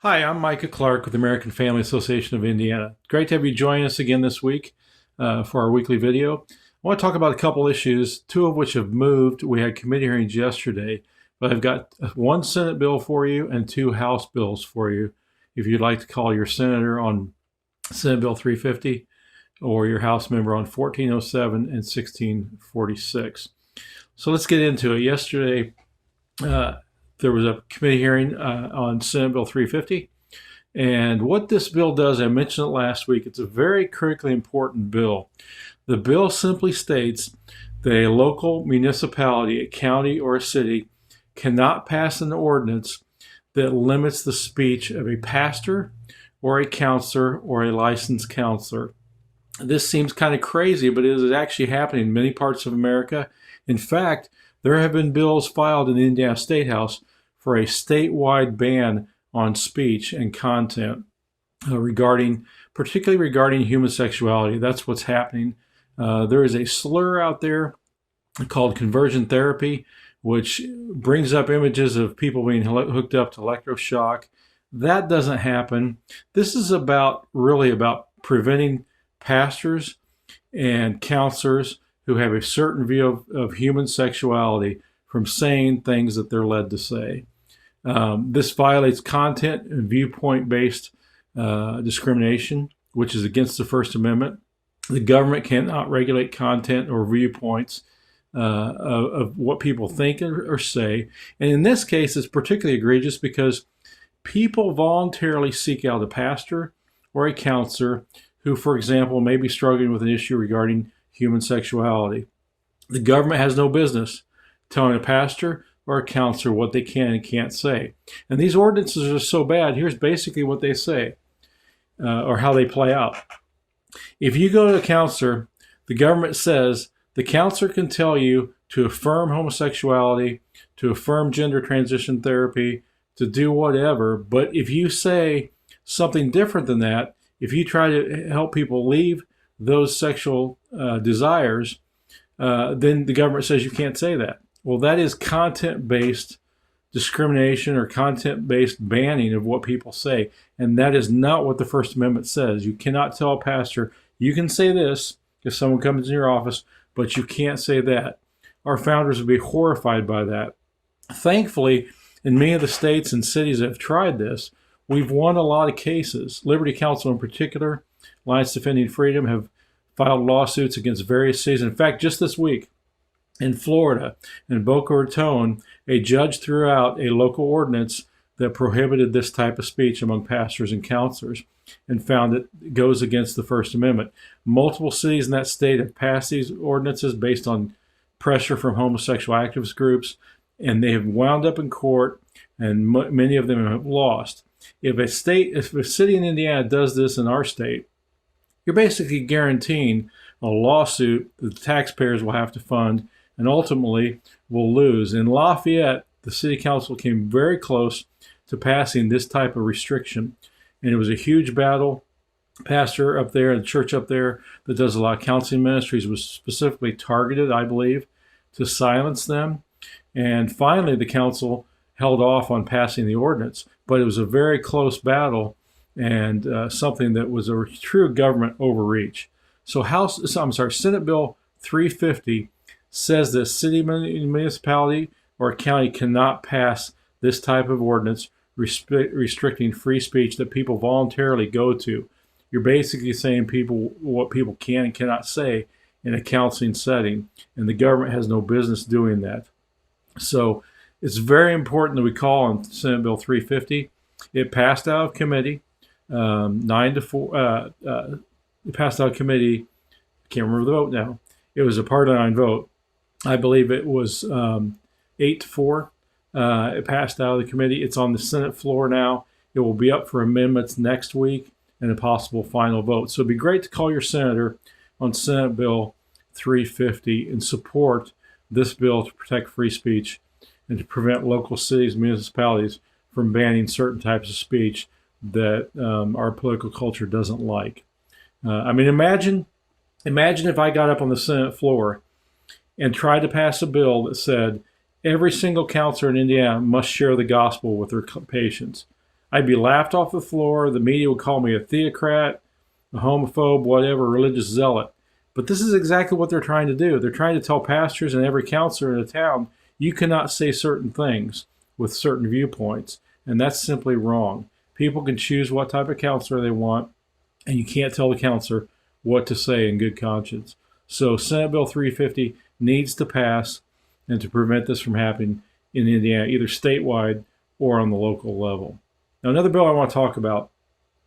Hi, I'm Micah Clark with the American Family Association of Indiana. Great to have you join us again this week for our weekly video. I want to talk about a couple issues, two of which have moved. We had committee hearings yesterday, but I've got one Senate bill for you and two House bills for you. If you'd like to call your senator on Senate Bill 350 or your House member on 1407 and 1646. So let's get into it. Yesterday, there was a committee hearing on Senate Bill 350. And what this bill does, I mentioned it last week, it's a very critically important bill. The bill simply states that a local municipality, a county, or a city cannot pass an ordinance that limits the speech of a pastor or a counselor or a licensed counselor. This seems kind of crazy, but it is actually happening in many parts of America. In fact, there have been bills filed in the Indiana State House for a statewide ban on speech and content particularly regarding human sexuality. That's what's happening. There is a slur out there called conversion therapy, which brings up images of people being hooked up to electroshock. That doesn't happen. This is really about preventing pastors and counselors who have a certain view of human sexuality from saying things that they're led to say. This violates content and viewpoint-based discrimination, which is against the First Amendment. The government cannot regulate content or viewpoints of what people think or say. And in this case, it's particularly egregious because people voluntarily seek out a pastor or a counselor who, for example, may be struggling with an issue regarding human sexuality. The government has no business telling a pastor or a counselor what they can and can't say. And these ordinances are so bad. Here's basically what they say or how they play out. If you go to a counselor, the government says the counselor can tell you to affirm homosexuality, to affirm gender transition therapy, to do whatever. But if you say something different than that, if you try to help people leave those sexual desires, then the government says you can't say that. Well, that is content-based discrimination or content-based banning of what people say. And that is not what the First Amendment says. You cannot tell a pastor, you can say this if someone comes in your office, but you can't say that. Our founders would be horrified by that. Thankfully, in many of the states and cities that have tried this, we've won a lot of cases. Liberty Counsel in particular, Alliance Defending Freedom, have filed lawsuits against various cities. In fact, just this week in Florida, in Boca Raton, a judge threw out a local ordinance that prohibited this type of speech among pastors and counselors and found it goes against the First Amendment. Multiple cities in that state have passed these ordinances based on pressure from homosexual activist groups, and they have wound up in court, and many of them have lost. If a city in Indiana does this in our state, you're basically guaranteeing a lawsuit that the taxpayers will have to fund and ultimately will lose. In Lafayette, the city council came very close to passing this type of restriction, and it was a huge battle. Pastor up there, the church up there that does a lot of counseling ministries was specifically targeted, I believe, to silence them. And finally, the council held off on passing the ordinance, but it was a very close battle and something that was a true government overreach. So Senate Bill 350 says that city, municipality, or county cannot pass this type of ordinance restricting free speech that people voluntarily go to. You're basically saying what people can and cannot say in a counseling setting, and the government has no business doing that. So it's very important that we call on Senate Bill 350. It passed out of committee, 9-4. It passed out of committee. I can't remember the vote now. It was a Part 9 vote. I believe it was 8-4. It passed out of the committee. It's on the Senate floor now. It will be up for amendments next week and a possible final vote. So it'd be great to call your senator on Senate Bill 350 and support this bill to protect free speech and to prevent local cities and municipalities from banning certain types of speech that our political culture doesn't like. Imagine if I got up on the Senate floor and tried to pass a bill that said every single counselor in Indiana must share the gospel with their patients. I'd be laughed off the floor. The media would call me a theocrat, a homophobe, whatever, religious zealot. But this is exactly what they're trying to do. They're trying to tell pastors and every counselor in a town, you cannot say certain things with certain viewpoints. And that's simply wrong. People can choose what type of counselor they want, and you can't tell the counselor what to say in good conscience. So Senate Bill 350 needs to pass and to prevent this from happening in Indiana, either statewide or on the local level. Now, another bill I want to talk about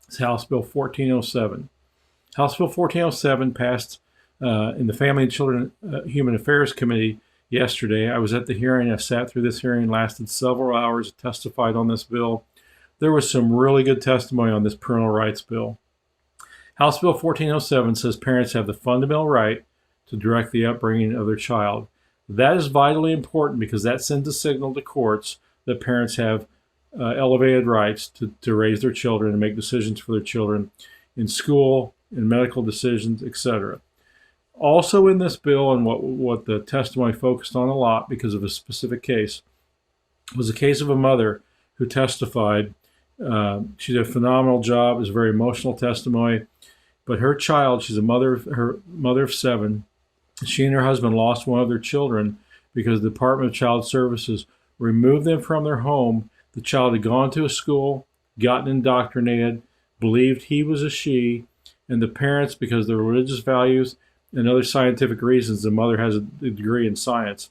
is House Bill 1407. House Bill 1407 passed in the Family and Children Human Affairs Committee yesterday. I was at the hearing. I sat through this hearing, lasted several hours, testified on this bill. There was some really good testimony on this parental rights bill. House Bill 1407 says parents have the fundamental right to direct the upbringing of their child. That is vitally important because that sends a signal to courts that parents have elevated rights to raise their children and make decisions for their children in school, in medical decisions, etc. Also in this bill, and what the testimony focused on a lot because of a specific case, was a case of a mother who testified. She did a phenomenal job. It was a very emotional testimony. But her child, she's her mother of 7, she and her husband lost one of their children because the Department of Child Services removed them from their home. The child had gone to a school, gotten indoctrinated, believed he was a she, and the parents, because of their religious values and other scientific reasons, the mother has a degree in science,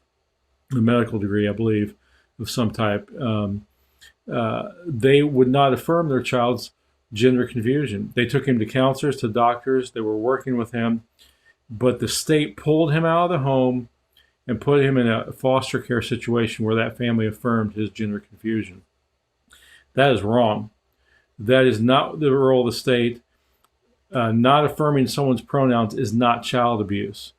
a medical degree, I believe, of some type. They would not affirm their child's gender confusion. They took him to counselors, to doctors. They were working with him, but the state pulled him out of the home and put him in a foster care situation where that family affirmed his gender confusion. That is wrong. That is not the role of the state. Not affirming someone's pronouns is not child abuse.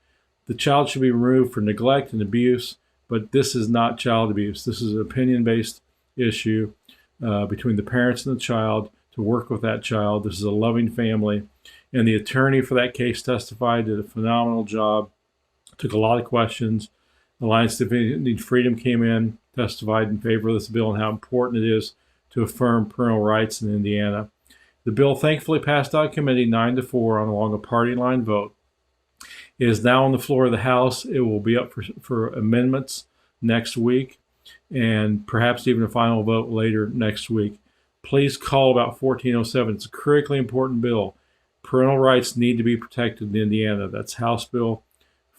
The child should be removed for neglect and abuse, but this is not child abuse. This is an opinion-based issue between the parents and the child to work with that child. This is a loving family. And the attorney for that case testified, did a phenomenal job, took a lot of questions. Alliance Defending Freedom came in, testified in favor of this bill and how important it is to affirm parental rights in Indiana. The bill thankfully passed out of committee 9-4 along a party line vote. It is now on the floor of the House. It will be up for amendments next week and perhaps even a final vote later next week. Please call about 1407. It's a critically important bill. Parental rights need to be protected in Indiana. That's House Bill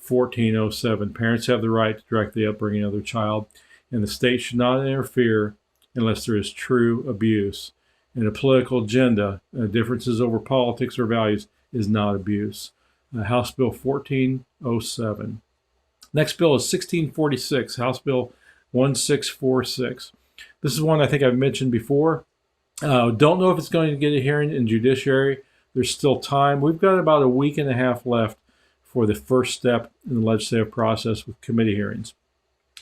1407. Parents have the right to direct the upbringing of their child, and the state should not interfere unless there is true abuse. And a political agenda, differences over politics or values, is not abuse. House Bill 1407. Next bill is 1646, House Bill 1646. This is one I think I've mentioned before. Don't know if it's going to get a hearing in judiciary. There's still time. We've got about a week and a half left for the first step in the legislative process with committee hearings.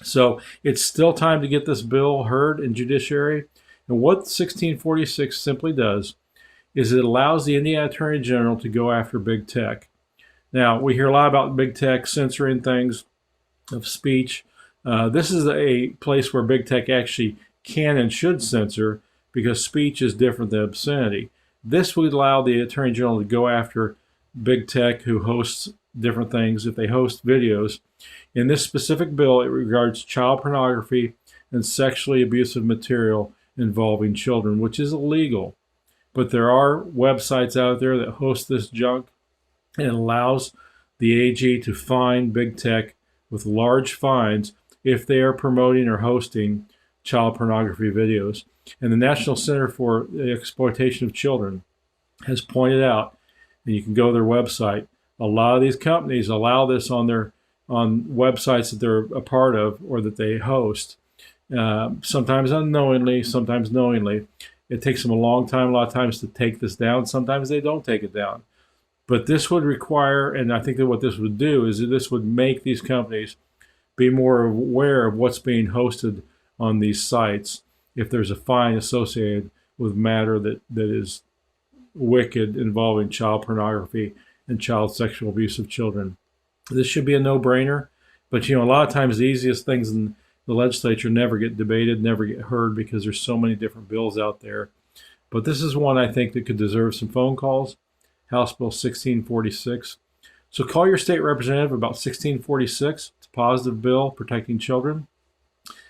So it's still time to get this bill heard in judiciary. And what 1646 simply does is it allows the Indiana Attorney General to go after big tech. Now, we hear a lot about big tech censoring things of speech. This is a place where big tech actually can and should censor because speech is different than obscenity. This would allow the Attorney General to go after big tech who hosts different things if they host videos. In this specific bill, it regards child pornography and sexually abusive material involving children, which is illegal. But there are websites out there that host this junk, and it allows the AG to fine big tech with large fines if they are promoting or hosting child pornography videos. And the National Center for the Exploitation of Children has pointed out, and you can go to their website, a lot of these companies allow this on websites that they're a part of or that they host, sometimes unknowingly, sometimes knowingly. It takes them a long time, a lot of times, to take this down. Sometimes they don't take it down. But this would require, and I think that what this would do is that this would make these companies be more aware of what's being hosted on these sites if there's a fine associated with matter that is wicked involving child pornography and child sexual abuse of children. This should be a no-brainer, but a lot of times the easiest things in the legislature never get debated, never get heard because there's so many different bills out there. But this is one I think that could deserve some phone calls. House Bill 1646. So call your state representative about 1646. It's a positive bill protecting children.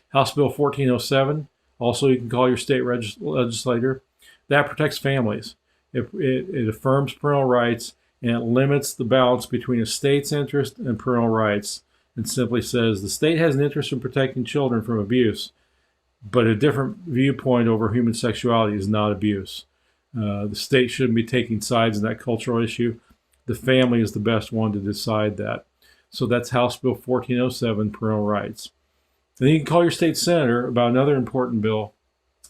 House Bill 1407. Also, you can call your state legislator. That protects families. It affirms parental rights, and it limits the balance between a state's interest and parental rights, and simply says the state has an interest in protecting children from abuse, but a different viewpoint over human sexuality is not abuse. The state shouldn't be taking sides in that cultural issue. The family is the best one to decide that. So that's House Bill 1407, parental rights. And then you can call your state senator about another important bill,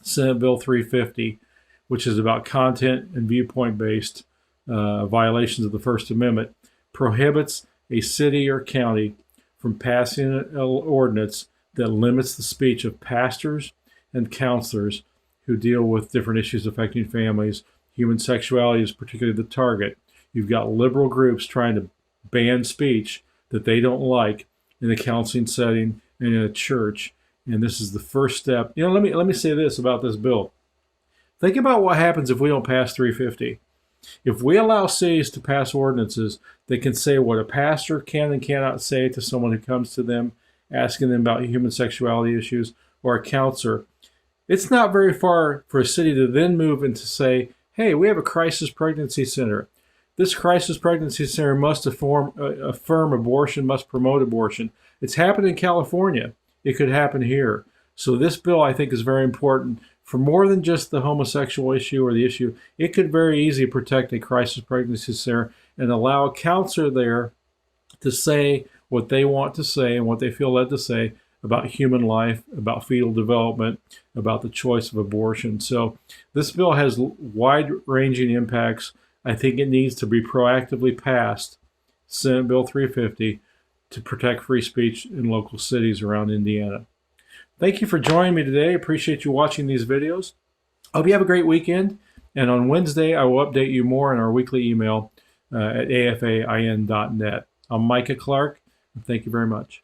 Senate Bill 350, which is about content and viewpoint-based violations of the First Amendment, prohibits a city or county from passing an ordinance that limits the speech of pastors and counselors who deal with different issues affecting families. Human sexuality is particularly the target. You've got liberal groups trying to ban speech that they don't like in a counseling setting and in a church. And this is the first step. You know, let me say this about this bill. Think about what happens if we don't pass 350. If we allow cities to pass ordinances that can say what a pastor can and cannot say to someone who comes to them asking them about human sexuality issues, or a counselor, it's not very far for a city to then move and to say, hey, we have a crisis pregnancy center. This crisis pregnancy center must affirm abortion, must promote abortion. It's happened in California. It could happen here. So this bill, I think, is very important for more than just the homosexual issue or the issue. It could very easily protect a crisis pregnancy center and allow a counselor there to say what they want to say and what they feel led to say about human life, about fetal development, about the choice of abortion. So this bill has wide-ranging impacts. I think it needs to be proactively passed, Senate Bill 350, to protect free speech in local cities around Indiana. Thank you for joining me today. I appreciate you watching these videos. I hope you have a great weekend. And on Wednesday, I will update you more in our weekly email at afain.net. I'm Micah Clark. Thank you very much.